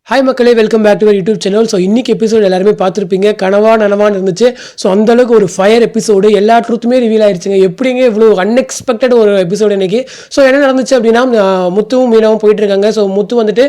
Hi மக்களே, welcome back to our YouTube channel. So இன்றைக்கி episode எல்லாருமே பார்த்துருப்பீங்க. கனவா நனவான்னு இருந்துச்சு. ஸோ அந்தளவுக்கு ஒரு ஃபயர் எபிசோடு, எல்லா ட்ரூத்துமே ரிவீல் ஆயிடுச்சுங்க. எப்படிங்க இவ்வளோ அன்எக்ஸ்பெக்டட் ஒரு எபிசோடு இன்றைக்கி. ஸோ என்ன நடந்துச்சு அப்படின்னா, முத்துவும் மீனாவும் போயிட்டுருக்காங்க. ஸோ முத்து வந்துட்டு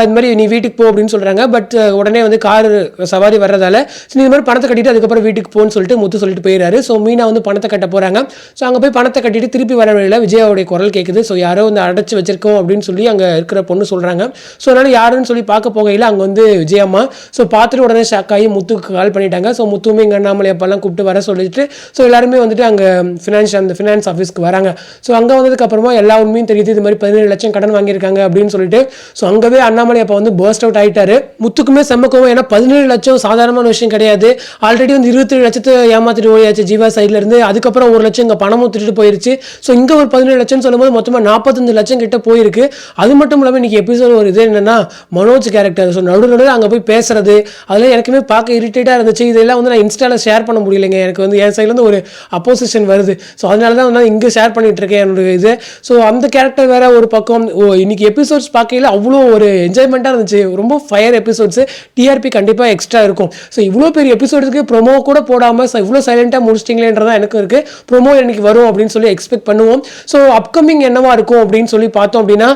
இது மாதிரி நீ வீட்டுக்கு போ அப்படின்னு சொல்கிறாங்க. பட் உடனே வந்து கார் சவாரி வர்றதால நீ இது மாதிரி பணத்தை கட்டிட்டு அதுக்கப்புறம் வீட்டுக்கு போன்னு சொல்லிட்டு முத்து சொல்லிட்டு போயிடுறாரு. ஸோ மீனா வந்து பணத்தை கட்ட போகிறாங்க. ஸோ அங்கே போய் பணத்தை கட்டிட்டு திருப்பி வர வழியில் விஜயாவுடைய குரல் கேட்குது. ஸோ யாரோ வந்து அடைச்சி வச்சிருக்கோம் அப்படின்னு சொல்லி அங்கே இருக்கிற பொண்ணு சொல்கிறாங்க. ஸோ அதனால் யாருன்னு சொல்லி பார்க்க போகையில் அங்கே வந்து விஜயம்மா. ஸோ பார்த்துட்டு உடனே ஷாக் ஆகி முத்துக்கு கால் பண்ணிட்டாங்க. ஸோ முத்துவுமே எங்கள் அண்ணாமலை அப்பெல்லாம் கூப்பிட்டு வர சொல்லிட்டு ஸோ எல்லாருமே வந்துட்டு அங்கே ஃபினான்ஸ் ஆஃபீஸ்க்கு வராங்க. ஸோ அங்கே வந்ததுக்கப்புறமா எல்லா உண்மையும் தெரியுது. இது மாதிரி 17 லட்சம் கடன் வாங்கியிருக்காங்க அப்படின்னு சொல்லிட்டு ஸோ அங்கவே அண்ணாமலை அப்போ வந்து பர்ஸ்ட் அவுட் ஆகிட்டாரு. முத்துக்குமே செம்மக்கவும், ஏன்னா 17 லட்சம் சாதாரணமான விஷயம் கிடையாது. ஆல்ரெடி வந்து 27 லட்சத்தை ஏமாத்திட்டு ஓடியாச்சு ஜீவா சைட்லேருந்து. அதுக்கப்புறம் 1 லட்சம் இங்கே பணமும் திட்டு போயிருச்சு. ஸோ இங்கே ஒரு 17 லட்சம் சொல்லும்போது மொத்தமாக 45 லட்சம் கிட்ட போயிருக்கு. அது மட்டும் இல்லாமல் இன்றைக்கி எபிசோட் ஒரு இது என்னென்னா, மனோஜ் கேரக்டர் ஸோ நடுநடுவில் அங்கே போய் பேசுறது அதெல்லாம் எனக்குமே பார்க்க இரிட்டேட்டாக இருந்துச்சு. இதெல்லாம் வந்து நான் இன்ஸ்டாவில் ஷேர் பண்ண முடியலைங்க. எனக்கு வந்து என் சைட்லேருந்து ஒரு அப்போசிஷன் வருது. ஸோ அதனால தான் வந்து இங்கே ஷேர் பண்ணிகிட்டு இருக்கேன் என்னோட இது. ஸோ அந்த கேரக்டர் வேறு ஒரு பக்கம். இன்றைக்கி எபிசோட்ஸ் பார்க்கையில் அவ்வளோ ஒரு என்ஜாய்மெண்ட்டாக இருந்துச்சு. ரொம்ப ஃபயர் எபிசோட்ஸ். டிஆர்பி கண்டிப்பாக எக்ஸ்ட்ரா இருக்கும். ஸோ இவ்வளோ பெரிய எபிசோடுக்கு ப்ரொமோ கூட போடாமல் இவ்வளோ சைலண்ட்டாக முடிச்சிட்டிங்களேன்றதான் எனக்கும் இருக்குது. ப்ரொமோ இன்னைக்கு வரும் அப்படின்னு சொல்லி எக்ஸ்பெக்ட் பண்ணுவோம். ஸோ அப்கமிங் என்னவா இருக்கும் அப்படின்னு சொல்லி பார்த்தோம் அப்படின்னா,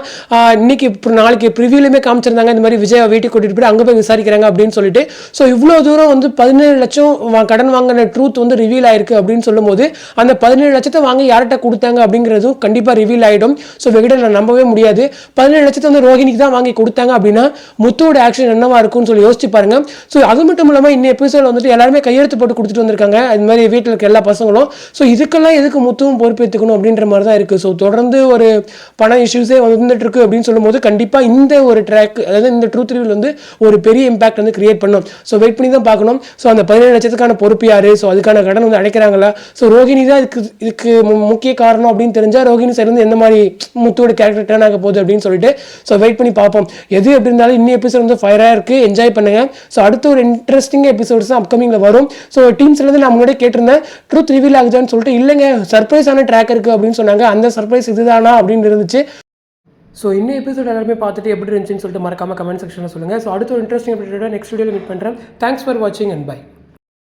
இன்னைக்கு நாளைக்கு ப்ரிவியூலையுமே காமிச்சிருந்தாங்க. இந்த மாதிரி விஜய் வீட்டுக்கு கூட்டிகிட்டு போய் அங்கே போய் விசாரிக்கிறாங்க அப்படின்னு சொல்லிட்டு. ஸோ இவ்வளோ தூரம் வந்து 17 லட்சம் கடன் வாங்கின ட்ரூத் வந்து ரிவீல் ஆயிருக்கு அப்படின்னு சொல்லும்போது, அந்த 17 லட்சத்தை வாங்கி யார்கிட்ட கொடுத்தாங்க அப்படிங்கிறதும் கண்டிப்பாக ரிவீல் ஆகிடும். ஸோ வெகிட்ட நான் நம்பவே முடியாது. 17 லட்சத்தை வந்து ரோஹினிக்கு தான் வாங்கி கொடுத்தாங்க அப்படின்னா முத்துவோட ஆக்ஷன் என்னவா இருக்கும்னு சொல்லி யோசிச்சு பாருங்க. ஸோ அது மட்டும் இல்லாமல் இன்னும் எபிசோட் வந்துட்டு எல்லாருமே கையெழுத்து போட்டு கொடுத்துட்டு வந்திருக்காங்க. அது மாதிரி வீட்டில் இருக்க எல்லா பசங்களும். ஸோ இதுக்கெல்லாம் எதுக்கு முத்துவும் பொறுப்பேற்றுக்கணும் அப்படின்ற மாதிரி தான் இருக்குது. ஸோ தொடர்ந்து ஒரு பண இஷ்யூஸே வந்துட்டு இருக்கு அப்படின்னு சொல்லும்போது கண்டிப்பாக இந்த ஒரு ட்ராக், அதாவது இந்த ட்ரூத் ரிவீல் வந்து ஒரு பெரிய இம்பாக்ட் வந்து கிரியேட் பண்ணும். ஸோ வெயிட் பண்ணி தான் பார்க்கணும். ஸோ அந்த 17 லட்சத்துக்கான பொறுப்பு யாரு, ஸோ அதுக்கான கடன் வந்து அடைக்கிறாங்களா, ஸோ ரோஹினி தான் இதுக்கு முக்கிய காரணம் அப்படின்னு தெரிஞ்சால் ரோஹினி சைட்லேருந்து எந்த மாதிரி முத்துவோட கேரக்டர் டர்ன் ஆக போகுது அப்படின்னு சொல்லிட்டு ஸோ வெயிட் பண்ணி பார்ப்போம். எது எப்படி இருந்தாலும் இன்னும் எபிசோட் வந்து ஃபயராக இருக்குது. என்ஜாய் பண்ணுங்க. ஸோ அடுத்த ஒரு இன்ட்ரெஸ்டிங் எபிசோட்ஸ் தான் அப்கமிங்கில் வரும். ஸோ டீம்ஸ்லேருந்து நான் முன்னாடியே கேட்டிருந்தேன் ட்ரூத் ரிவீல் ஆகுதான்னு சொல்லிட்டு. இல்லைங்க, சர்ப்ரைஸான ட்ராக் இருக்குது அப்படின்னு சொன்னாங்க. அந்த சர்ப்ரைஸ் இதுதானா அப்படின்னு இருந்துச்சு. ஸோ இன்னும் எபிசோட் எல்லாருமே பார்த்துட்டு எப்படி இருந்துச்சுன்னு சொல்லிட்டு மறக்காம கமெண்ட் செக்ஷனில் சொல்லுங்கள். ஸோ அடுத்த ஒரு இன்ட்ரெஸ்டிங் எபிசோட நெக்ஸ்ட் வீடியோவில் மீட் பண்ணுறேன். தேங்க்ஸ் ஃபார் வாட்சிங் அண்ட் பை.